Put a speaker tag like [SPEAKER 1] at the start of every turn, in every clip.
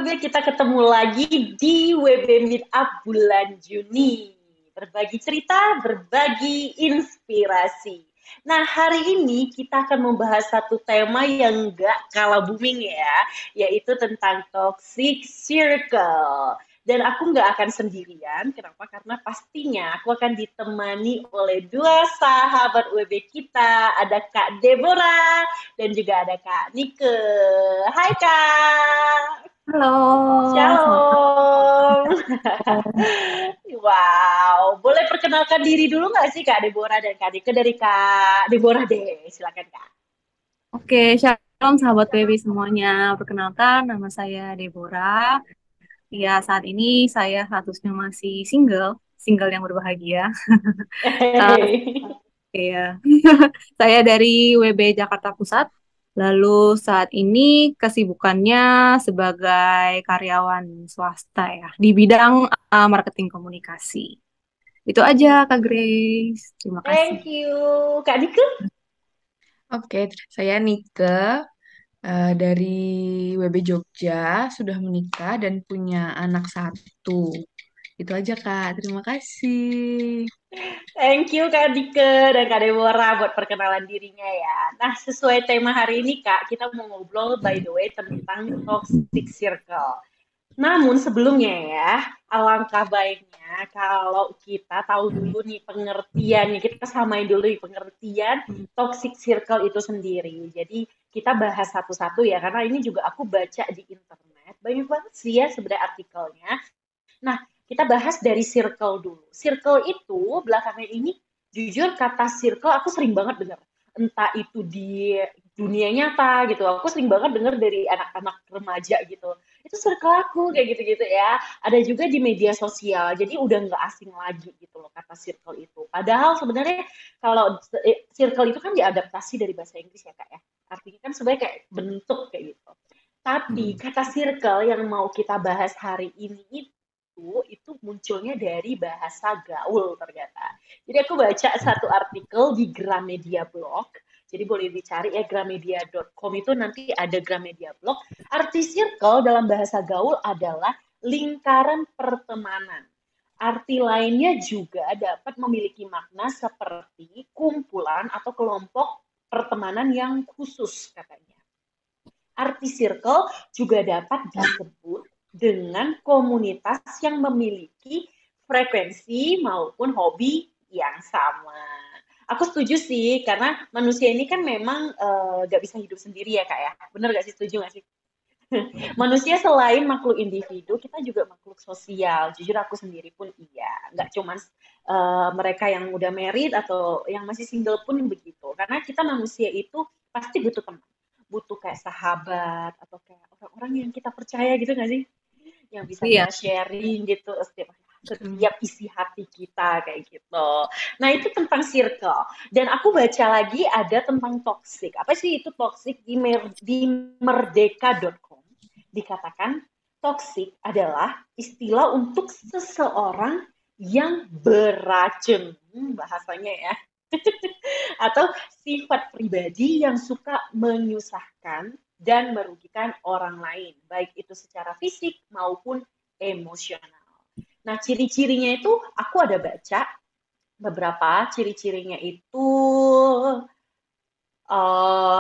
[SPEAKER 1] Alhamdulillah kita ketemu lagi di WB Meetup bulan Juni. Berbagi cerita, berbagi inspirasi. Nah, hari ini kita akan membahas satu tema yang gak kalah booming ya, yaitu tentang toxic circle. Dan aku nggak akan sendirian, kenapa? Karena pastinya aku akan ditemani oleh dua sahabat WB kita, ada Kak Deborah dan juga ada Kak Nike. Hai Kak!
[SPEAKER 2] Halo, selamat
[SPEAKER 1] Shalom.
[SPEAKER 2] malam.
[SPEAKER 1] Wow, boleh perkenalkan diri dulu nggak sih Kak Deborah dan Kak Dike dari Kak Deborah deh, silakan Kak.
[SPEAKER 2] Oke, shalom sahabat baby semuanya. Perkenalkan, nama saya Deborah. Ya, saat ini saya statusnya masih single, single yang berbahagia. Eh, ya, saya dari WB Jakarta Pusat. Lalu saat ini kesibukannya sebagai karyawan swasta ya, di bidang marketing komunikasi. Itu aja, Kak Grace. Terima kasih.
[SPEAKER 1] Thank you. Kak Dike?
[SPEAKER 3] Oke, saya Nike dari WB Jogja, sudah menikah dan punya anak satu. Itu aja, Kak. Terima kasih.
[SPEAKER 1] Thank you Kak Dike dan Kak Deborah buat perkenalan dirinya ya. Nah, sesuai tema hari ini Kak, kita mau ngobrol by the way tentang toxic circle. Namun sebelumnya ya, alangkah baiknya kalau kita tahu dulu nih pengertiannya, kita samain dulu nih pengertian toxic circle itu sendiri. Jadi kita bahas satu-satu ya, karena ini juga aku baca di internet, banyak banget sih ya sebenarnya artikelnya. Nah, kita bahas dari circle dulu. Circle itu belakangan ini, jujur kata circle aku sering banget dengar. Entah itu di dunia nyata gitu, aku sering banget dengar dari anak-anak remaja gitu. Itu circle aku kayak gitu-gitu ya. Ada juga di media sosial, jadi udah nggak asing lagi gitu loh kata circle itu. Padahal sebenarnya kalau circle itu kan diadaptasi dari bahasa Inggris ya kak ya. Artinya kan sebenarnya kayak bentuk kayak gitu. Tapi kata circle yang mau kita bahas hari ini itu munculnya dari bahasa gaul ternyata. Jadi aku baca satu artikel di Gramedia Blog. Jadi boleh dicari ya gramedia.com itu nanti ada Gramedia Blog. Arti circle dalam bahasa gaul adalah lingkaran pertemanan. Arti lainnya juga dapat memiliki makna seperti kumpulan atau kelompok pertemanan yang khusus katanya. Arti circle juga dapat disebut dengan komunitas yang memiliki frekuensi maupun hobi yang sama. Aku setuju sih, karena manusia ini kan memang gak bisa hidup sendiri ya kak ya. Bener gak sih, setuju gak sih? Manusia selain makhluk individu, kita juga makhluk sosial. Jujur aku sendiri pun iya. Nggak cuma mereka yang udah married atau yang masih single pun begitu. Karena kita manusia itu pasti butuh teman. Butuh kayak sahabat atau kayak orang-orang yang kita percaya gitu nggak sih? Yang bisa
[SPEAKER 2] Iya.
[SPEAKER 1] kita sharing gitu setiap isi hati kita kayak gitu. Nah itu tentang circle. Dan aku baca lagi ada tentang toxic. Apa sih itu toxic di merdeka.com dikatakan toxic adalah istilah untuk seseorang yang beracun. Bahasanya ya. Atau sifat pribadi yang suka menyusahkan dan merugikan orang lain, baik itu secara fisik maupun emosional. Nah, ciri-cirinya itu aku ada baca beberapa ciri-cirinya itu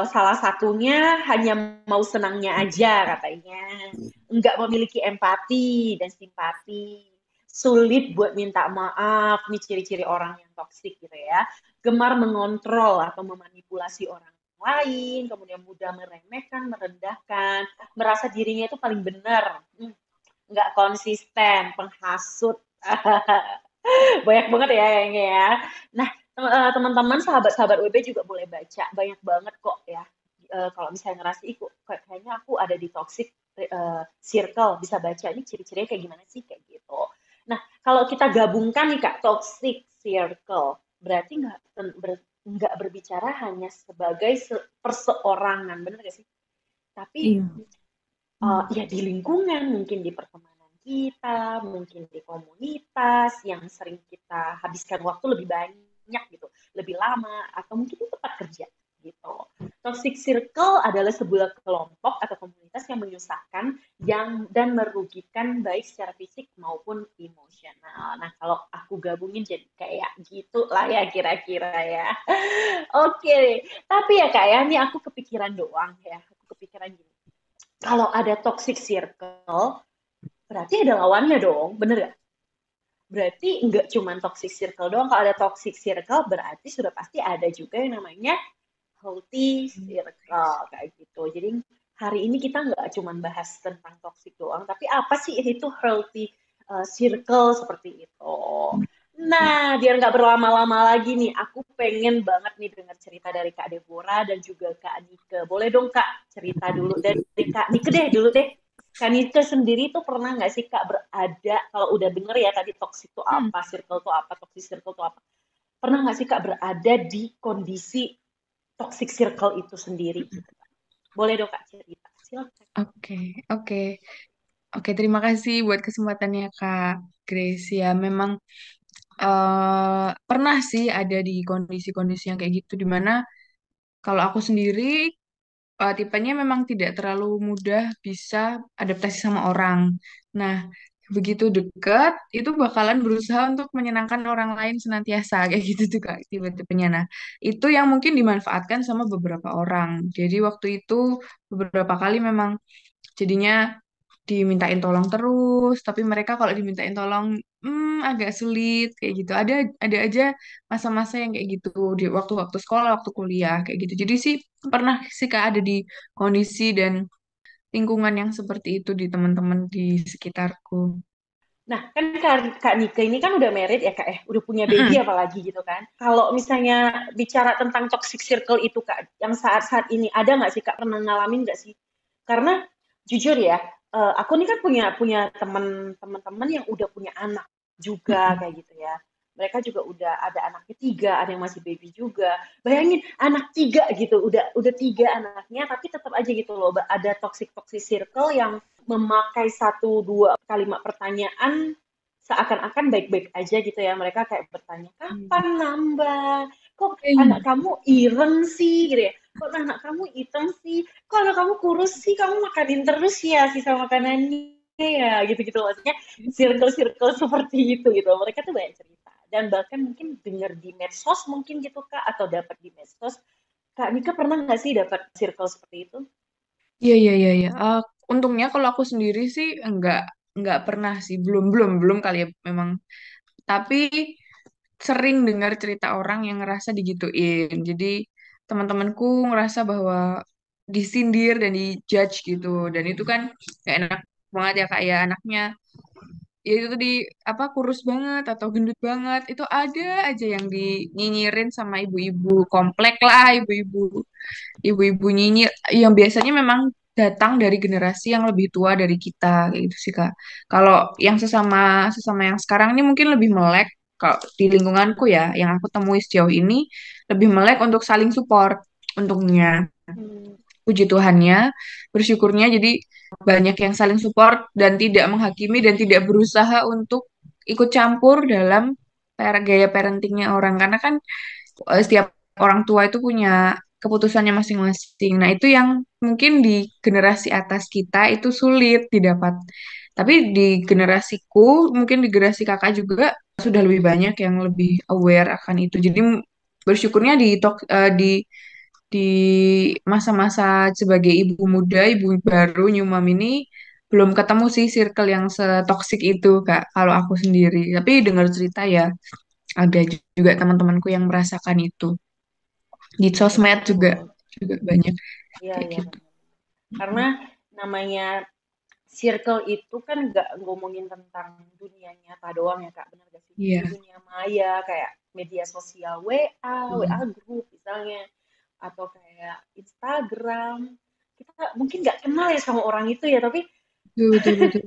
[SPEAKER 1] salah satunya hanya mau senangnya aja katanya, nggak memiliki empati dan simpati, sulit buat minta maaf, nih ciri-ciri orang yang toksik gitu ya, gemar mengontrol atau memanipulasi orang lain, kemudian mudah meremehkan, merendahkan, merasa dirinya itu paling benar, nggak konsisten, penghasut, banyak banget ya kayaknya ya. Nah, teman-teman sahabat-sahabat WB juga boleh baca banyak banget kok ya. Kalau misalnya ngerasa ikut kayaknya aku ada di toxic circle, bisa baca ini ciri-cirinya kayak gimana sih kayak gitu. Nah, kalau kita gabungkan nih Kak, toxic circle berarti nggak berbicara hanya sebagai perseorangan, bener gak sih? Tapi
[SPEAKER 2] Iya.
[SPEAKER 1] ya di lingkungan, mungkin di pertemanan kita, mungkin di komunitas yang sering kita habiskan waktu lebih banyak gitu, lebih lama, atau mungkin di tempat kerja gitu. Toxic circle adalah sebuah kelompok atau komunitas yang menyusahkan dan merugikan baik secara fisik maupun emosional. Nah, kalau aku gabungin jadi kayak gitu lah ya kira-kira ya. Oke, tapi ya Kak ya, ini aku kepikiran doang ya. Aku kepikiran gini. Kalau ada toxic circle, berarti ada lawannya dong, bener gak? Berarti nggak cuma toxic circle doang. Kalau ada toxic circle, berarti sudah pasti ada juga yang namanya healthy circle kayak gitu. Jadi hari ini kita nggak cuma bahas tentang toxic doang, tapi apa sih itu healthy circle seperti itu. Nah, biar nggak berlama-lama lagi nih, aku pengen banget nih dengar cerita dari Kak Deborah dan juga Kak Nike. Boleh dong Kak cerita dulu dari Kak Nike deh dulu deh. Kak Nike sendiri tuh pernah nggak sih Kak berada, kalau udah denger ya tadi toxic itu apa, circle itu apa, toxic circle itu apa. Pernah nggak sih Kak berada di kondisi toxic circle itu sendiri gitu. Boleh dong Kak cerita. Silakan.
[SPEAKER 3] Oke, oke. Oke, terima kasih buat kesempatannya Kak Grace. Ya, memang pernah sih ada di kondisi-kondisi yang kayak gitu, dimana kalau aku sendiri tipenya memang tidak terlalu mudah bisa adaptasi sama orang. Nah, begitu deket, itu bakalan berusaha untuk menyenangkan orang lain senantiasa, kayak gitu tuh Kak, tipe-tipenya. Nah, itu yang mungkin dimanfaatkan sama beberapa orang. Jadi waktu itu beberapa kali memang jadinya dimintain tolong terus, tapi mereka kalau dimintain tolong agak sulit kayak gitu. Ada aja masa-masa yang kayak gitu di waktu-waktu sekolah, waktu kuliah kayak gitu. Jadi sih pernah sih Kak ada di kondisi dan lingkungan yang seperti itu di teman-teman di sekitarku.
[SPEAKER 1] Nah, kan Kak Nike ini kan udah married ya Kak, udah punya baby
[SPEAKER 3] Mm-mm.
[SPEAKER 1] apalagi gitu kan. Kalau misalnya bicara tentang toxic circle itu Kak, yang saat-saat ini ada nggak sih Kak, pernah ngalamin nggak sih? Karena jujur ya, aku ini kan punya teman-teman yang udah punya anak juga
[SPEAKER 3] Mm-mm.
[SPEAKER 1] kayak gitu ya. Mereka juga udah ada anak ketiga, ada yang masih baby juga. Bayangin anak tiga gitu, udah tiga anaknya, tapi tetap aja gitu loh, ada toxic circle yang memakai satu dua kalimat pertanyaan seakan-akan baik-baik aja gitu ya. Mereka kayak bertanya, kapan nambah? Kok anak kamu ireng sih gitu ya? Kok anak kamu hitam sih? Kok anak kamu kurus sih? Kamu makanin terus ya sisa makanannya ya gitu-gitu, maksudnya circle-circle seperti itu gitu. Mereka tuh banyak cerita dan bahkan mungkin dengar di medsos mungkin gitu Kak, atau dapat di medsos. Kak Nika pernah nggak sih dapat circle seperti itu?
[SPEAKER 3] Iya, iya, iya, iya. Untungnya kalau aku sendiri sih enggak pernah sih, belum kali ya memang. Tapi sering dengar cerita orang yang ngerasa digituin. Jadi teman-temanku ngerasa bahwa disindir dan dijudge gitu. Dan itu kan gak enak banget ya Kak ya, anaknya. Ya itu tuh di apa kurus banget atau gendut banget. Itu ada aja yang dinyinyirin sama ibu-ibu komplek lah, ibu-ibu nyinyir yang biasanya memang datang dari generasi yang lebih tua dari kita kayak gitu sih Kak. Kalau yang sesama sesama yang sekarang ini mungkin lebih melek kalau di lingkunganku ya, yang aku temui sejauh ini lebih melek untuk saling support untungnya.
[SPEAKER 1] Hmm.
[SPEAKER 3] Puji Tuhannya, bersyukurnya jadi banyak yang saling support dan tidak menghakimi dan tidak berusaha untuk ikut campur dalam gaya parentingnya orang karena kan setiap orang tua itu punya keputusannya masing-masing. Nah, itu yang mungkin di generasi atas kita itu sulit didapat. Tapi di generasiku, mungkin di generasi kakak juga sudah lebih banyak yang lebih aware akan itu. Jadi bersyukurnya di masa-masa sebagai ibu muda, ibu baru, new mom ini belum ketemu sih circle yang setoksik itu, Kak, kalau aku sendiri. Tapi dengar cerita ya, ada juga teman-temanku yang merasakan itu. Di sosmed juga
[SPEAKER 1] Betul.
[SPEAKER 3] juga banyak
[SPEAKER 1] Iya,
[SPEAKER 3] kayak
[SPEAKER 1] iya
[SPEAKER 3] gitu.
[SPEAKER 1] benar. Karena namanya circle itu kan nggak ngomongin tentang dunia nyata doang ya Kak, benar gak sih? Di
[SPEAKER 3] Iya.
[SPEAKER 1] dunia maya kayak media sosial WA group misalnya, atau kayak Instagram, kita mungkin nggak kenal ya sama orang itu ya, tapi
[SPEAKER 3] Betul, betul, betul.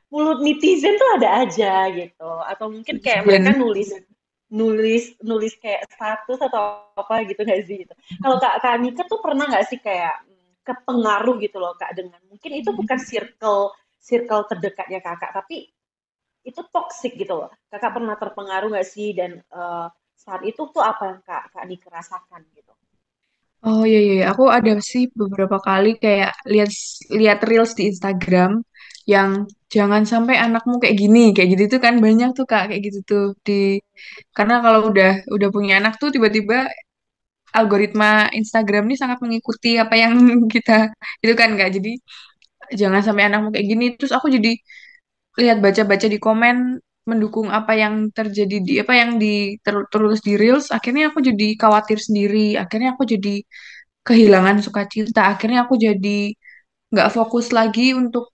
[SPEAKER 1] mulut netizen tuh ada aja gitu. Atau mungkin kayak mereka
[SPEAKER 3] Dan
[SPEAKER 1] nulis nulis nulis kayak status atau apa gitu nggak sih gitu. Kalau Kak Nika tuh pernah nggak sih kayak kepengaruh gitu loh Kak, dengan mungkin itu bukan circle circle terdekatnya Kakak, tapi itu toxic gitu loh. Kakak pernah terpengaruh nggak sih, dan saat itu tuh apa yang Kak Nika rasakan gitu?
[SPEAKER 3] Oh iya iya, aku ada sih beberapa kali kayak lihat lihat reels di Instagram yang jangan sampai anakmu kayak gitu tuh kan banyak tuh Kak kayak gitu tuh di karena kalau udah punya anak tuh tiba-tiba algoritma Instagram ini sangat mengikuti apa yang kita itu kan Kak. Jadi jangan sampai anakmu kayak gini. Terus aku jadi lihat baca-baca di komen mendukung apa yang terjadi di apa yang terus di reels. Akhirnya aku jadi khawatir sendiri. Akhirnya aku jadi kehilangan sukacita. Akhirnya aku jadi nggak fokus lagi untuk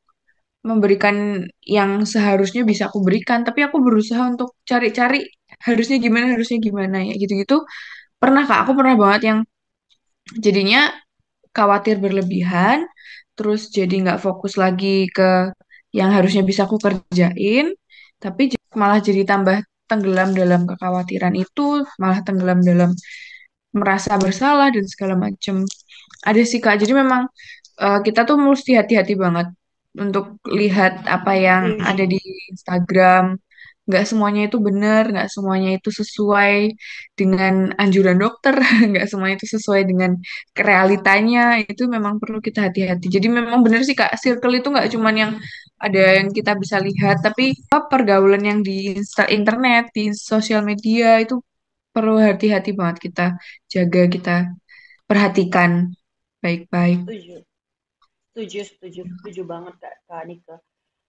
[SPEAKER 3] memberikan yang seharusnya bisa aku berikan. Tapi aku berusaha untuk cari-cari harusnya gimana ya gitu-gitu. Pernah Kak, aku pernah banget yang jadinya khawatir berlebihan, terus jadi nggak fokus lagi ke yang harusnya bisa aku kerjain, tapi malah jadi tambah tenggelam dalam kekhawatiran itu, malah tenggelam dalam merasa bersalah dan segala macem. Ada sih Kak, jadi memang kita tuh mesti hati-hati banget untuk lihat apa yang ada di Instagram. Nggak semuanya itu benar, nggak semuanya itu sesuai dengan anjuran dokter, nggak semuanya itu sesuai dengan realitanya. Itu memang perlu kita hati-hati. Jadi memang benar sih Kak, circle itu nggak cuman yang ada yang kita bisa lihat, tapi apa, pergaulan yang di internet, di sosial media itu perlu hati-hati banget kita jaga, kita perhatikan baik-baik.
[SPEAKER 1] Setuju, setuju banget Kak Nike.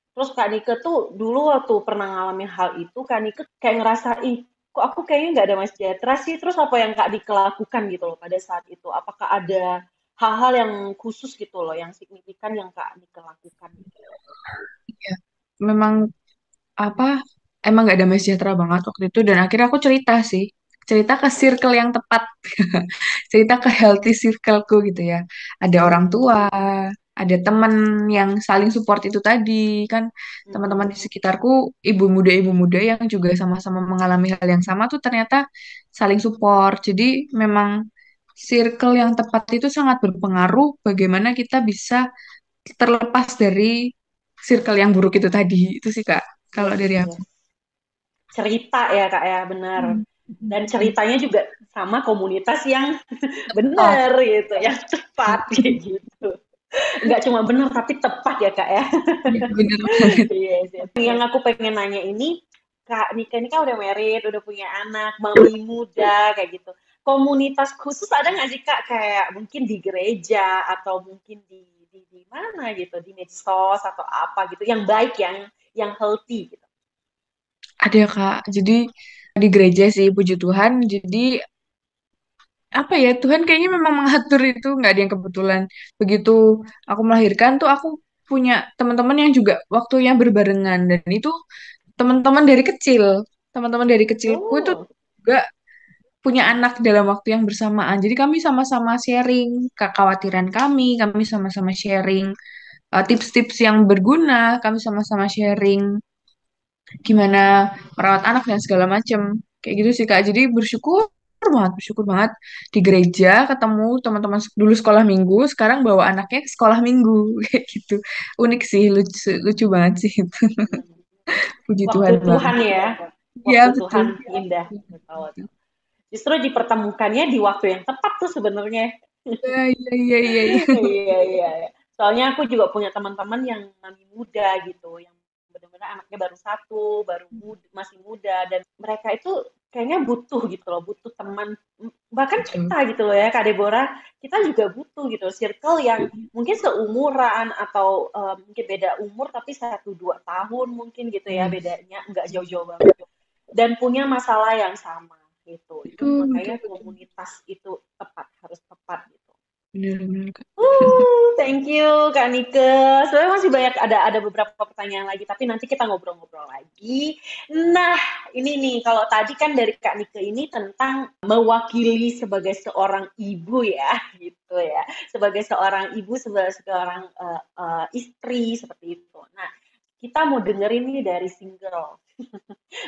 [SPEAKER 1] Terus Kak Nike tuh dulu waktu pernah ngalamin hal itu, Kak Nike kayak ngerasain, kok aku kayaknya nggak ada Mas Jatra sih. Terus apa yang Kak Nike lakukan gitu loh pada saat itu? Apakah ada hal-hal yang khusus gitu loh, yang signifikan yang Kak Nike lakukan?
[SPEAKER 3] Ya, memang apa emang gak ada sejahtera banget waktu itu dan akhirnya aku cerita sih cerita ke circle yang tepat cerita ke healthy circleku gitu ya ada orang tua ada teman yang saling support itu tadi kan teman-teman
[SPEAKER 1] Mm-mm.
[SPEAKER 3] di sekitarku ibu muda yang juga sama-sama mengalami hal yang sama tuh ternyata saling support jadi memang circle yang tepat itu sangat berpengaruh bagaimana kita bisa terlepas dari circle yang buruk itu tadi itu sih Kak kalau
[SPEAKER 1] Yes,
[SPEAKER 3] dari aku.
[SPEAKER 1] yes. Cerita ya Kak ya, benar.
[SPEAKER 3] Hmm.
[SPEAKER 1] Dan ceritanya juga sama komunitas yang
[SPEAKER 3] Tepat.
[SPEAKER 1] benar gitu, yang tepat kayak gitu. Nggak cuma benar tapi tepat ya Kak ya.
[SPEAKER 3] Ya, bener banget.
[SPEAKER 1] Yes, yes. Yang aku pengen nanya ini, Kak Nika ini kan udah married, udah punya anak, mami muda kayak gitu. Komunitas khusus ada nggak sih Kak kayak mungkin di gereja atau mungkin di mana gitu, di medsos atau apa gitu, yang baik yang healthy gitu.
[SPEAKER 3] Ada Kak. Jadi di gereja sih puji Tuhan. Jadi apa ya Tuhan kayaknya memang mengatur itu nggak ada yang kebetulan. Begitu aku melahirkan tuh aku punya teman-teman yang juga waktunya berbarengan dan itu teman-teman dari kecil. Teman-teman dari kecilku itu
[SPEAKER 1] Oh,
[SPEAKER 3] juga punya anak dalam waktu yang bersamaan. Jadi kami sama-sama sharing kekhawatiran kami sama-sama sharing tips-tips yang berguna, kami sama-sama sharing gimana merawat anak dan segala macem. Kayak gitu sih Kak. Jadi bersyukur banget di gereja ketemu teman-teman dulu sekolah minggu, sekarang bawa anaknya ke sekolah minggu kayak gitu. Unik sih, lucu, lucu banget sih itu. Puji
[SPEAKER 1] waktu
[SPEAKER 3] Tuhan banget.
[SPEAKER 1] Tuhan ya,
[SPEAKER 3] Iya,
[SPEAKER 1] waktu
[SPEAKER 3] betul.
[SPEAKER 1] Tuhan indah. Betul. Justru dipertemukannya di waktu yang tepat tuh sebenarnya.
[SPEAKER 3] Iya, iya, iya, iya, iya.
[SPEAKER 1] Iya, iya, iya. Soalnya aku juga punya teman-teman yang mami muda gitu, yang benar-benar anaknya baru satu, masih muda, dan mereka itu kayaknya butuh gitu loh, butuh teman. Bahkan
[SPEAKER 3] Betul.
[SPEAKER 1] kita gitu loh ya, Kak Deborah, kita juga butuh gitu, circle yang mungkin seumuran atau mungkin beda umur tapi 1-2 tahun mungkin gitu ya
[SPEAKER 3] Yes.
[SPEAKER 1] bedanya, nggak jauh-jauh banget. Dan punya masalah yang sama gitu. Itu
[SPEAKER 3] Betul, betul,
[SPEAKER 1] makanya
[SPEAKER 3] betul.
[SPEAKER 1] komunitas itu harus tepat gitu.
[SPEAKER 3] Bener, bener, Kak.
[SPEAKER 1] Thank you Kak Nike. Sebenarnya masih banyak ada beberapa pertanyaan lagi, tapi nanti kita ngobrol-ngobrol lagi. Nah, ini nih kalau tadi kan dari Kak Nike ini tentang mewakili sebagai seorang ibu ya, gitu ya. Sebagai seorang ibu, sebagai seorang istri seperti itu. Nah, kita mau dengerin nih dari single.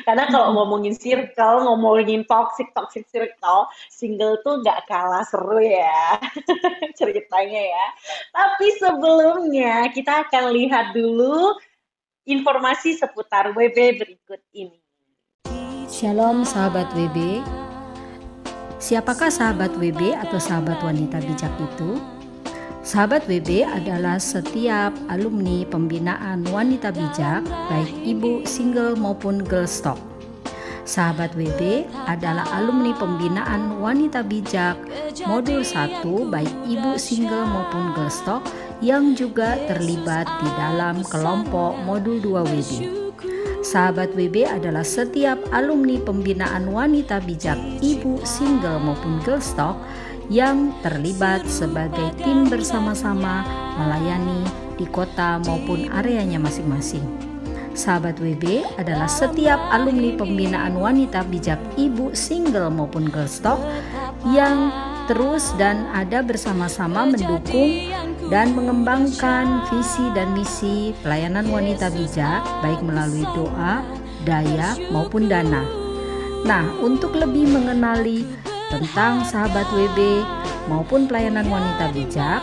[SPEAKER 1] Karena kalau ngomongin circle, ngomongin toxic circle, single tuh nggak kalah seru ya ceritanya ya. Tapi sebelumnya kita akan lihat dulu informasi seputar WB berikut ini.
[SPEAKER 4] Shalom sahabat WB, Siapakah sahabat WB atau sahabat wanita bijak itu? Sahabat WB adalah setiap alumni pembinaan wanita bijak, baik ibu single maupun girls talk. Sahabat WB adalah alumni pembinaan wanita bijak modul 1 baik ibu single maupun girls talk yang juga terlibat di dalam kelompok modul 2 WB. Sahabat WB adalah setiap alumni pembinaan wanita bijak ibu single maupun girls talk yang terlibat sebagai tim bersama-sama melayani di kota maupun areanya masing-masing. Sahabat WB adalah setiap alumni pembinaan wanita bijak ibu single maupun girls talk yang terus dan ada bersama-sama mendukung dan mengembangkan visi dan misi pelayanan wanita bijak baik melalui doa, daya maupun dana. Nah, untuk lebih mengenali tentang sahabat WB maupun pelayanan wanita bijak,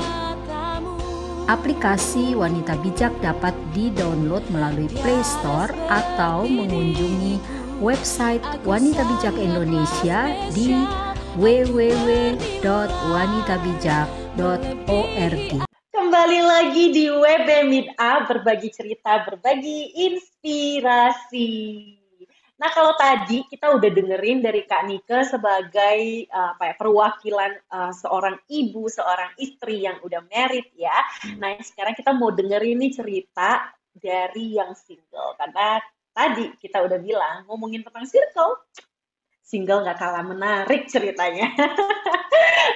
[SPEAKER 4] aplikasi Wanita Bijak dapat di-download melalui Play Store atau mengunjungi website Wanita Bijak Indonesia di www.wanitabijak.org.
[SPEAKER 1] Kembali lagi di WB Meet Up, berbagi cerita, berbagi inspirasi. Nah, kalau tadi kita udah dengerin dari Kak Nike sebagai perwakilan seorang ibu, seorang istri yang udah married ya. Nah, sekarang kita mau dengerin nih cerita dari yang single. Karena tadi kita udah bilang ngomongin tentang circle, single gak kalah menarik ceritanya.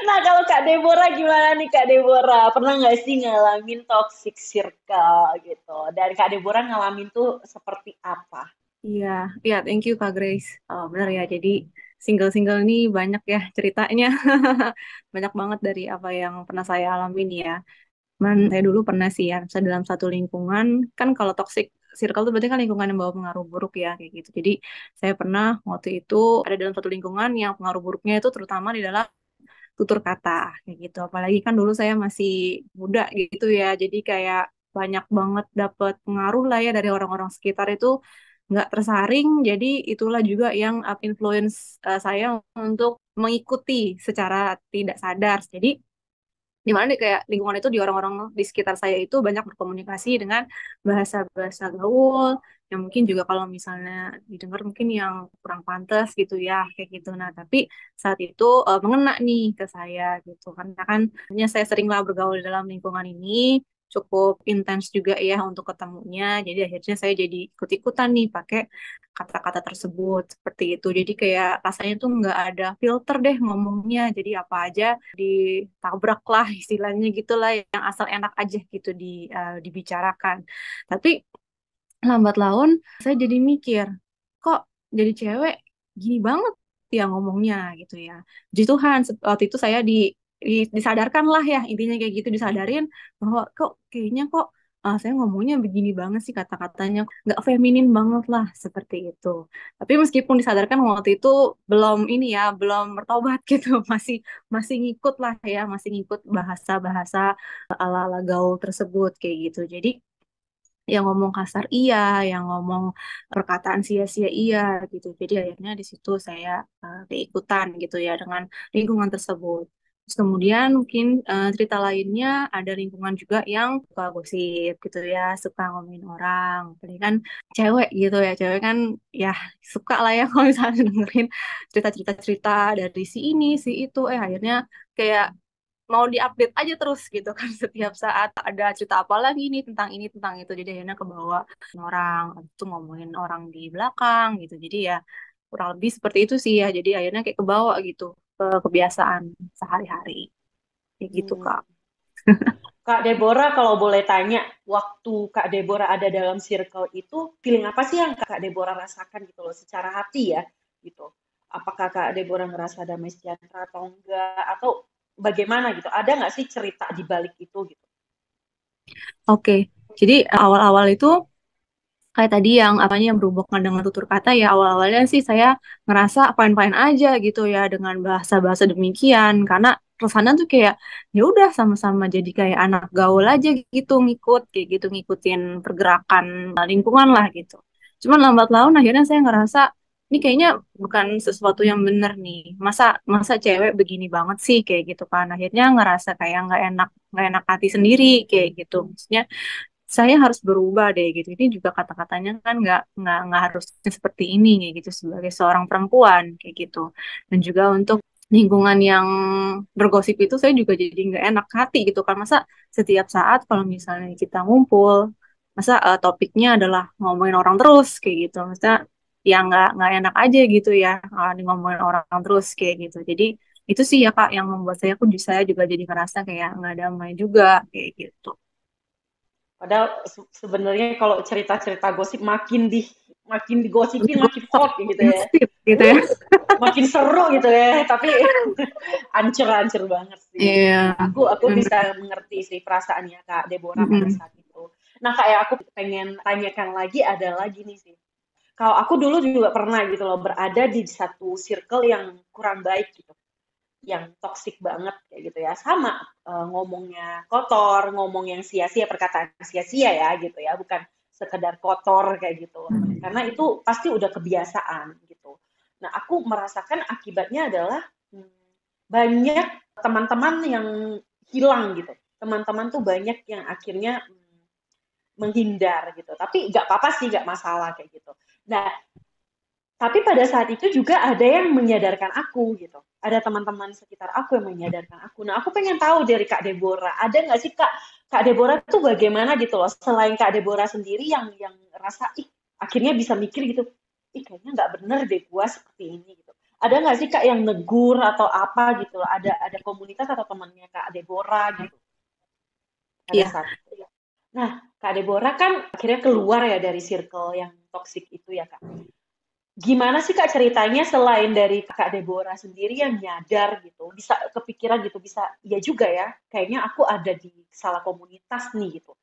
[SPEAKER 1] Nah, kalau Kak Deborah gimana nih Kak Deborah? Pernah gak sih ngalamin toxic circle gitu? Dan Kak Deborah ngalamin tuh seperti apa?
[SPEAKER 2] Iya, thank you Kak Grace. Benar ya, jadi single-single ini banyak ya ceritanya. Banyak banget dari apa yang pernah saya alamin ya. Saya dulu pernah sih ya, saya dalam satu lingkungan, kan kalau toxic circle itu berarti kan lingkungan yang bawa pengaruh buruk ya, kayak gitu. Jadi saya pernah waktu itu ada dalam satu lingkungan yang pengaruh buruknya itu terutama di dalam tutur kata, kayak gitu. Apalagi kan dulu saya masih muda gitu ya, jadi kayak banyak banget dapat pengaruh lah ya dari orang-orang sekitar itu nggak tersaring, jadi itulah juga yang influence saya untuk mengikuti secara tidak sadar. Jadi dimana nih kayak lingkungan itu di orang-orang di sekitar saya itu banyak berkomunikasi dengan bahasa-bahasa gaul yang mungkin juga kalau misalnya didengar mungkin yang kurang pantas gitu ya kayak gitu. Nah tapi saat itu mengena nih ke saya gitu karena kan hanya saya seringlah bergaul dalam lingkungan ini cukup intens juga ya untuk ketemunya. Jadi akhirnya saya jadi ikut-ikutan nih pakai kata-kata tersebut seperti itu. Jadi kayak rasanya tuh nggak ada filter deh ngomongnya. Jadi apa aja ditabrak lah istilahnya gitulah yang asal enak aja gitu dibicarakan. Tapi lambat laun saya jadi mikir, kok jadi cewek gini banget ya ngomongnya gitu ya. Puji Tuhan waktu itu saya disadarkan lah ya intinya kayak gitu disadarin bahwa kok kayaknya kok saya ngomongnya begini banget sih kata-katanya nggak feminin banget lah seperti itu. Tapi meskipun disadarkan waktu itu belum ini ya belum bertobat gitu masih masih ngikut lah ya masih ngikut bahasa-bahasa ala-ala gaul tersebut kayak gitu. Jadi yang ngomong kasar iya, yang ngomong perkataan sia-sia iya gitu. Jadi akhirnya di situ saya keikutan gitu ya dengan lingkungan tersebut. Terus kemudian mungkin cerita lainnya ada lingkungan juga yang suka gosip gitu ya, suka ngomongin orang. Apalagi kan cewek gitu ya, cewek kan ya suka lah ya kalau misalnya dengerin cerita-cerita dari si ini, si itu. Akhirnya kayak mau diupdate aja terus gitu kan setiap saat ada cerita apa lagi nih tentang ini tentang itu jadi akhirnya kebawa orang itu ngomongin orang di belakang gitu jadi ya kurang lebih seperti itu sih ya jadi akhirnya kayak kebawa gitu ke kebiasaan sehari-hari kayak gitu Kak.
[SPEAKER 1] Kak Deborah kalau boleh tanya waktu Kak Deborah ada dalam circle itu feeling apa sih yang Kak Deborah rasakan gitu loh secara hati ya gitu apakah Kak Deborah ngerasa damai sejahtera atau enggak atau bagaimana gitu? Ada nggak sih cerita di balik itu gitu?
[SPEAKER 2] Oke, jadi awal-awal itu kayak tadi yang apanya yang berhubungan dengan tutur kata ya awal-awalnya sih saya ngerasa fine-fine aja gitu ya dengan bahasa-bahasa demikian karena kesana tuh kayak ya udah sama-sama jadi kayak anak gaul aja gitu ngikut kayak gitu ngikutin pergerakan lingkungan lah gitu. Cuman lambat laun akhirnya saya ngerasa ini kayaknya bukan sesuatu yang bener nih. Masa cewek begini banget sih kayak gitu kan. Akhirnya ngerasa kayak nggak enak hati sendiri kayak gitu. Maksudnya saya harus berubah deh gitu. Ini juga kata-katanya kan nggak harus seperti ini kayak gitu sebagai seorang perempuan kayak gitu. Dan juga untuk lingkungan yang bergosip itu saya juga jadi nggak enak hati gitu kan. Masa setiap saat kalau misalnya kita ngumpul, masa topiknya adalah ngomongin orang terus kayak gitu. Maksudnya ya nggak enak aja gitu ya, ngomongin orang terus kayak gitu. Jadi itu sih ya Kak yang membuat saya juga jadi ngerasa kayak nggak damai juga kayak gitu.
[SPEAKER 1] Padahal sebenarnya kalau cerita-cerita gosip makin digosipin makin hot gitu ya.
[SPEAKER 2] Sip, gitu ya.
[SPEAKER 1] Makin seru gitu ya, tapi ancur-ancur banget sih.
[SPEAKER 2] Iya.
[SPEAKER 1] Aku bisa mengerti sih perasaannya Kak Deborah pada saat itu. Nah, kayak aku pengen tanyakan lagi ada lagi nih sih. Kalau aku dulu juga pernah gitu loh berada di satu circle yang kurang baik gitu, yang toksik banget kayak gitu ya. Sama ngomongnya kotor, ngomong yang sia-sia, perkataan sia-sia ya gitu ya, bukan sekedar kotor kayak gitu. Karena itu pasti udah kebiasaan gitu. Nah, aku merasakan akibatnya adalah banyak teman-teman yang hilang gitu. Teman-teman tuh banyak yang akhirnya menghindar gitu. Tapi nggak apa-apa sih, nggak masalah kayak gitu. Nah, tapi pada saat itu juga ada yang menyadarkan aku gitu. Ada teman-teman sekitar aku yang menyadarkan aku. Nah, aku pengen tahu dari Kak Deborah, ada nggak sih Kak Deborah tuh bagaimana gitu loh, selain Kak Deborah sendiri yang rasa, akhirnya bisa mikir gitu, kayaknya nggak bener deh gua seperti ini gitu. Ada nggak sih Kak yang negur atau apa gitu loh, ada komunitas atau temannya Kak Deborah gitu pada saat itu. Nah, Kak Deborah kan akhirnya keluar ya dari circle yang toksik itu ya Kak. Gimana sih Kak ceritanya selain dari Kak Deborah sendiri yang nyadar gitu, bisa kepikiran gitu, bisa ya juga ya, kayaknya aku ada di salah komunitas nih gitu.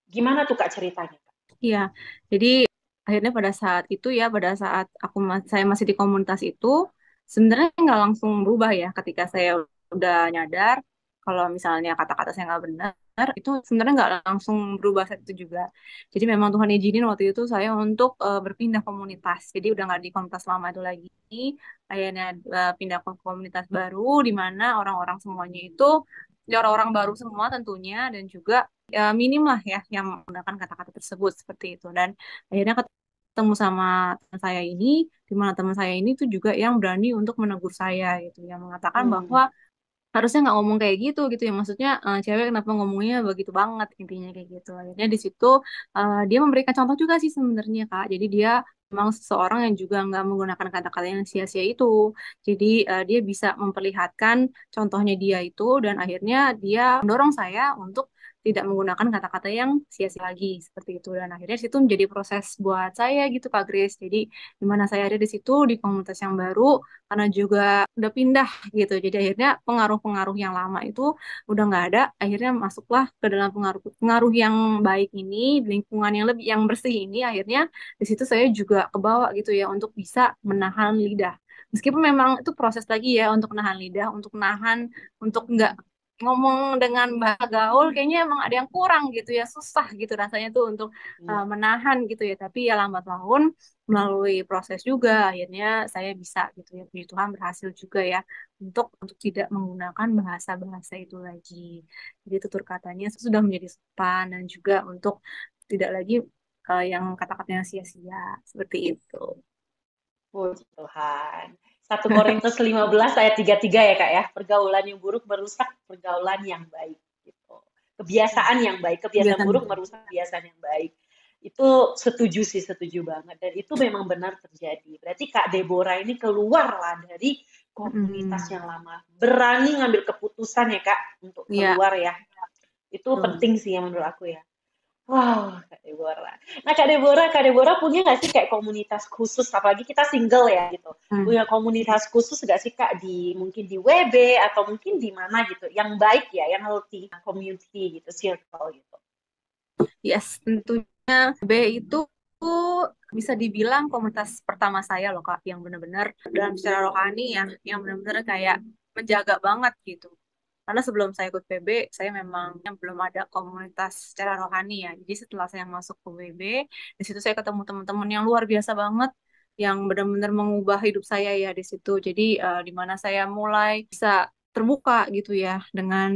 [SPEAKER 1] Gimana tuh Kak ceritanya Kak?
[SPEAKER 2] Iya, jadi akhirnya pada saat saya masih di komunitas itu, sebenarnya nggak langsung berubah ya ketika saya udah nyadar kalau misalnya kata-kata saya nggak benar, itu sebenarnya nggak langsung berubah saat itu juga. Jadi memang Tuhan izinin waktu itu saya untuk berpindah komunitas. Jadi udah nggak di komunitas lama itu lagi, akhirnya pindah ke komunitas baru di mana orang-orang semuanya itu ya orang-orang baru semua tentunya dan juga ya minim lah ya yang menggunakan kata-kata tersebut seperti itu dan akhirnya ketemu sama teman saya ini di mana teman saya ini tuh juga yang berani untuk menegur saya gitu yang mengatakan bahwa harusnya nggak ngomong kayak gitu ya maksudnya cewek kenapa ngomongnya begitu banget intinya kayak gitu akhirnya di situ dia memberikan contoh juga sih sebenarnya Kak jadi dia memang seseorang yang juga nggak menggunakan kata-kata yang sia-sia itu jadi dia bisa memperlihatkan contohnya dia itu dan akhirnya dia mendorong saya untuk tidak menggunakan kata-kata yang sia-sia lagi seperti itu dan akhirnya situ menjadi proses buat saya gitu Kak Grace jadi dimana saya ada di situ di komunitas yang baru karena juga udah pindah gitu. Jadi akhirnya pengaruh-pengaruh yang lama itu udah nggak ada. Akhirnya masuklah ke dalam pengaruh-pengaruh yang baik ini, lingkungan yang lebih yang bersih ini. Akhirnya di situ saya juga kebawa gitu ya untuk bisa menahan lidah. Meskipun memang itu proses lagi ya untuk menahan lidah, untuk nahan, untuk nggak ngomong dengan bahasa gaul kayaknya emang ada yang kurang gitu ya susah gitu rasanya tuh untuk menahan gitu ya tapi ya lambat laun melalui proses juga akhirnya saya bisa gitu ya puji Tuhan berhasil juga ya untuk tidak menggunakan bahasa-bahasa itu lagi jadi tutur katanya sudah menjadi sopan dan juga untuk tidak lagi yang kata-katanya sia-sia seperti itu.
[SPEAKER 1] Puji Tuhan. 1 Korintus 15 ayat 33 ya Kak ya. Pergaulan yang buruk merusak pergaulan yang baik gitu. Kebiasaan yang baik, kebiasaan buruk merusak kebiasaan yang baik. Itu setuju banget dan itu memang benar terjadi. Berarti Kak Deborah ini keluarlah dari komunitas yang lama. Berani ngambil keputusan ya Kak untuk keluar ya. Itu penting sih yang menurut aku ya. Wow, Kak Deborah. Nah, Kak Deborah punya nggak sih kayak komunitas khusus, apalagi kita single ya gitu. Punya komunitas khusus nggak sih Kak mungkin di WB atau mungkin di mana gitu, yang baik ya, yang healthy community gitu, circle gitu.
[SPEAKER 2] Yes, tentunya WB itu bisa dibilang komunitas pertama saya loh Kak, yang benar-benar dalam secara rohani ya, yang benar-benar kayak menjaga banget gitu. Karena sebelum saya ikut PB, saya memang belum ada komunitas secara rohani ya. Jadi setelah saya masuk ke PB, di situ saya ketemu teman-teman yang luar biasa banget. yang benar-benar mengubah hidup saya ya di situ. Jadi di mana saya mulai bisa terbuka gitu ya dengan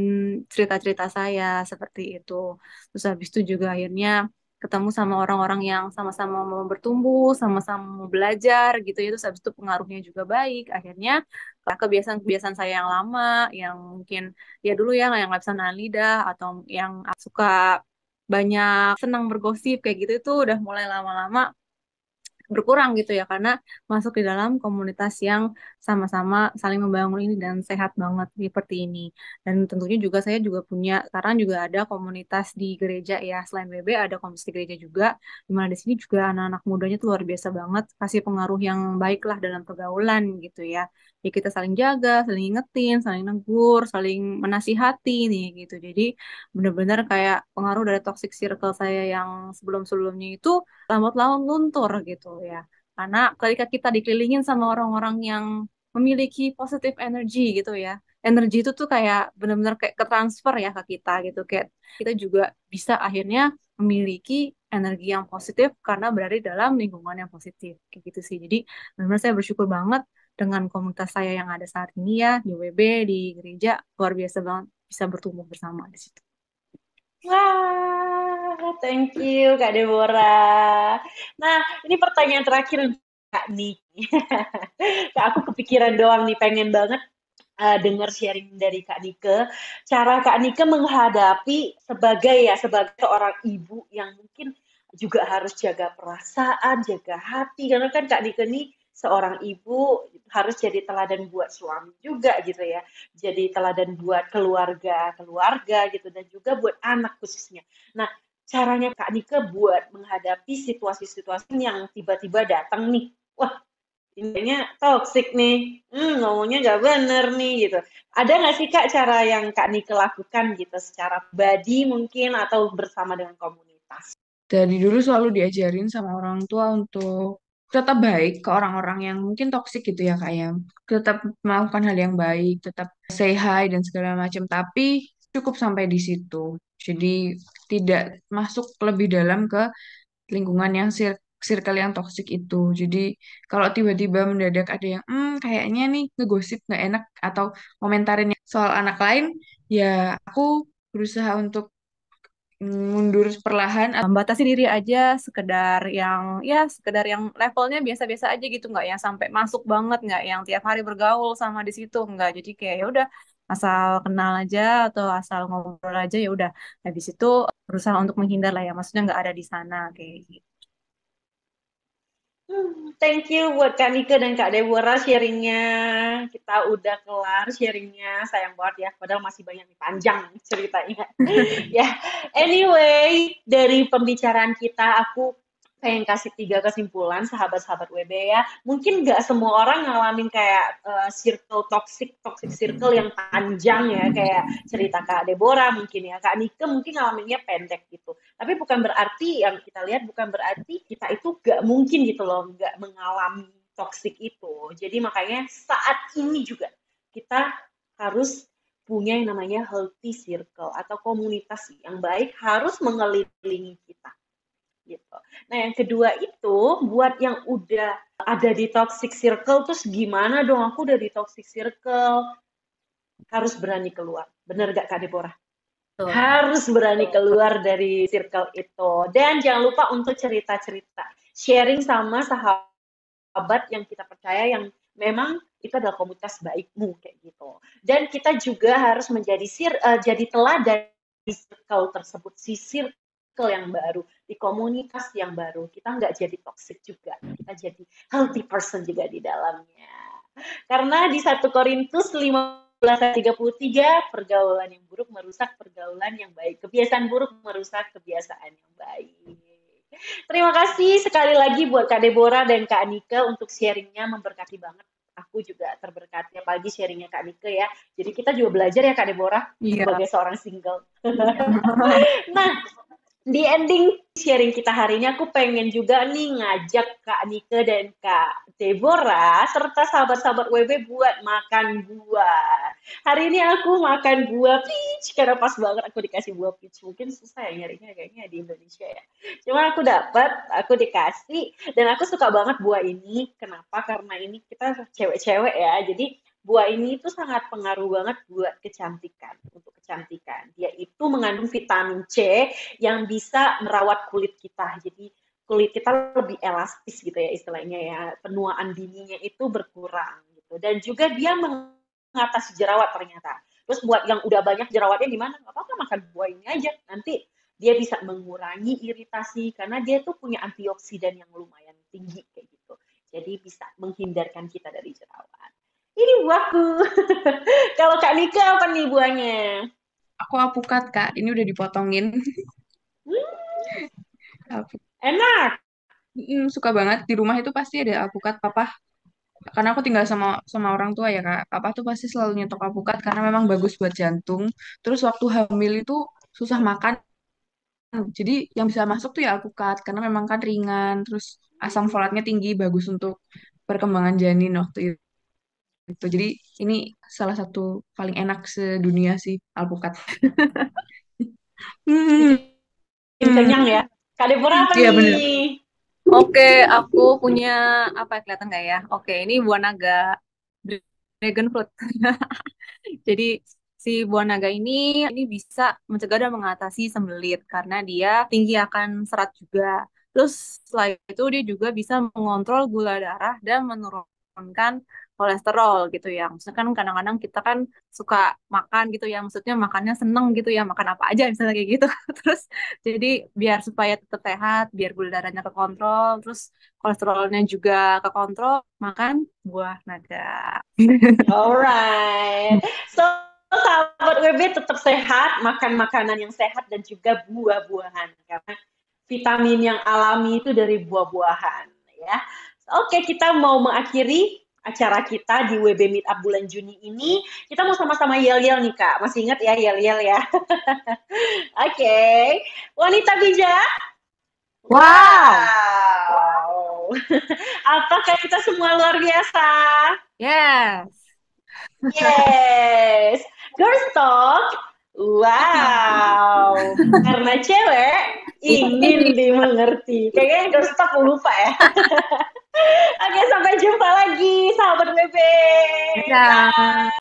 [SPEAKER 2] cerita-cerita saya seperti itu. Terus habis itu juga akhirnya ketemu sama orang-orang yang sama-sama mau bertumbuh, sama-sama mau belajar gitu ya. Terus habis itu pengaruhnya juga baik. Akhirnya kebiasaan-kebiasaan saya yang lama, yang mungkin ya dulu ya yang nggak bisa nahan lidah atau yang suka banyak senang bergosip kayak gitu itu udah mulai lama-lama berkurang gitu ya karena masuk di dalam komunitas yang sama-sama saling membangun ini dan sehat banget seperti ini. Dan tentunya juga saya juga punya sekarang juga ada komunitas di gereja ya selain BB ada komunitas di gereja juga di mana di sini juga anak-anak mudanya tuh luar biasa banget kasih pengaruh yang baik lah dalam pergaulan gitu ya. Ya kita saling jaga, saling ingetin, saling negur, saling menasihati nih gitu. Jadi benar-benar kayak pengaruh dari toxic circle saya yang sebelum-sebelumnya itu lambat laun luntur gitu ya. Karena ketika kita dikelilingin sama orang-orang yang memiliki positive energy gitu ya. Energi itu tuh kayak benar-benar kayak ke transfer ya ke kita gitu. Kayak kita juga bisa akhirnya memiliki energi yang positif karena berada di dalam lingkungan yang positif. Kayak gitu sih. Jadi benar-benar saya bersyukur banget dengan komunitas saya yang ada saat ini ya di WB, di gereja. Luar biasa banget bisa bertumbuh bersama di situ.
[SPEAKER 1] Wah, thank you Kak Deborah. Nah, ini pertanyaan terakhir untuk Kak Niki. Kak, aku kepikiran doang nih, pengen banget dengar sharing dari Kak Nike. Cara Kak Nike menghadapi sebagai seorang ibu yang mungkin juga harus jaga perasaan, jaga hati. Karena kan Kak Nike nih seorang ibu harus jadi teladan buat suami juga gitu ya. Jadi teladan buat keluarga gitu dan juga buat anak khususnya. Nah, caranya Kak Nike buat menghadapi situasi-situasi yang tiba-tiba datang nih. Wah, intinya toxic nih, ngomongnya nggak bener nih gitu. Ada nggak sih Kak cara yang Kak Nike lakukan gitu secara pribadi mungkin atau bersama dengan komunitas?
[SPEAKER 3] Dari dulu selalu diajarin sama orang tua untuk tetap baik ke orang-orang yang mungkin toksik gitu ya Kak ya. Tetap melakukan hal yang baik, tetap say hi dan segala macam. Tapi cukup sampai di situ. Jadi tidak masuk lebih dalam ke lingkungan yang circle yang toksik itu. Jadi kalau tiba-tiba mendadak ada yang kayaknya nih ngegosip nggak enak atau komentarin soal anak lain, ya aku berusaha untuk mundur perlahan.
[SPEAKER 2] Batasi diri aja sekedar yang levelnya biasa-biasa aja gitu nggak yang sampai masuk banget nggak yang tiap hari bergaul sama di situ nggak jadi kayak ya udah asal kenal aja atau asal ngobrol aja ya udah habis itu berusaha untuk menghindar lah ya maksudnya nggak ada di sana kayak gitu.
[SPEAKER 1] Thank you buat Kak Nike dan Kak Deborah sharingnya. Kita udah kelar sharingnya. Sayang banget ya, padahal masih banyak nih panjang ceritanya. Ya, anyway, dari pembicaraan kita aku pengen kasih 3 kesimpulan sahabat-sahabat WB ya. Mungkin nggak semua orang ngalamin kayak toxic circle yang panjang ya, kayak cerita Kak Deborah mungkin ya. Kak Nike mungkin ngalaminnya pendek gitu. Tapi bukan berarti yang kita lihat bukan berarti kita itu nggak mungkin gitu loh, nggak mengalami toxic itu. Jadi makanya saat ini juga kita harus punya yang namanya healthy circle atau komunitas yang baik harus mengelilingi kita. Gitu. Nah, yang kedua itu buat yang udah ada di toxic circle terus gimana dong aku udah di toxic circle harus berani keluar. Bener gak Kak Deborah? Harus berani keluar dari circle itu. Dan jangan lupa untuk cerita-cerita. Sharing sama sahabat yang kita percaya yang memang itu adalah komunitas baikmu kayak gitu. Dan kita juga harus menjadi jadi teladan di circle tersebut, circle yang baru, di komunitas yang baru. Kita nggak jadi toxic juga, kita jadi healthy person juga di dalamnya. Karena di 1 Korintus 15:33, pergaulan yang buruk merusak pergaulan yang baik. Kebiasaan buruk merusak kebiasaan yang baik. Terima kasih sekali lagi buat Kak Deborah dan Kak Nike untuk sharingnya, memberkati banget. Aku juga terberkati apalagi sharingnya Kak Nike ya. Jadi kita juga belajar ya Kak Deborah sebagai seorang single. Nah, di ending sharing kita hari ini aku pengen juga nih ngajak Kak Nike dan Kak Deborah serta sahabat-sahabat WB buat makan buah. Hari ini aku makan buah peach karena pas banget aku dikasih buah peach. Mungkin susah ya nyarinya kayaknya di Indonesia ya. Cuma aku dikasih dan aku suka banget buah ini. Kenapa? Karena ini kita cewek-cewek ya. Jadi buah ini itu sangat pengaruh banget buat kecantikan, untuk kecantikan. Dia itu mengandung vitamin C yang bisa merawat kulit kita. Jadi kulit kita lebih elastis gitu ya istilahnya ya, penuaan dininya itu berkurang gitu, dan juga dia mengatasi jerawat ternyata. Terus buat yang udah banyak jerawatnya gimana? Nggak apa-apa, makan buah ini aja, nanti dia bisa mengurangi iritasi karena dia tuh punya antioksidan yang lumayan tinggi kayak gitu, jadi bisa menghindarkan kita dari jerawat. Ini buahku. Kalau Kak Nika apa nih buahnya?
[SPEAKER 3] Aku apukat, Kak. Ini udah dipotongin.
[SPEAKER 1] Enak.
[SPEAKER 3] Suka banget. Di rumah itu pasti ada alpukat. Papa, karena aku tinggal sama orang tua ya, Kak. Papa tuh pasti selalu nyetok alpukat karena memang bagus buat jantung. Terus waktu hamil itu susah makan. Jadi yang bisa masuk tuh ya alpukat karena memang kan ringan. Terus asam folatnya tinggi, bagus untuk perkembangan janin waktu itu. Jadi ini salah satu paling enak sedunia sih alpukat.
[SPEAKER 1] Kenyang ya. Kak Deborah apa
[SPEAKER 3] Iya, bener.
[SPEAKER 1] nih?
[SPEAKER 2] Oke, aku punya apa ya, kelihatan nggak ya? Oke, ini buah naga, dragon fruit. Jadi si buah naga ini bisa mencegah dan mengatasi sembelit karena dia tinggi akan serat juga. Terus setelah itu dia juga bisa mengontrol gula darah dan menurunkan kolesterol gitu ya. Maksudnya kan kadang-kadang kita kan suka makan gitu ya, maksudnya makannya seneng gitu ya, makan apa aja misalnya kayak gitu. Terus jadi biar supaya tetap sehat, biar gula darahnya kekontrol, terus kolesterolnya juga kekontrol, makan buah naga.
[SPEAKER 1] Alright. So, sahabat WB tetap sehat, makan makanan yang sehat dan juga buah-buahan karena vitamin yang alami itu dari buah-buahan ya. Oke, kita mau mengakhiri acara kita di WB Meetup bulan Juni ini. Kita mau sama-sama yel-yel nih, Kak. Masih ingat ya yel-yel ya? Oke. Wanita bijak.
[SPEAKER 2] Wow.
[SPEAKER 1] Apakah kita semua luar biasa?
[SPEAKER 2] Yes.
[SPEAKER 1] Yes. Girls Talk. Wow. Karena cewek ingin dimengerti. Kayaknya Girls Talk lupa ya. Oke, sampai jumpa lagi sahabat bebe.
[SPEAKER 2] Dadah.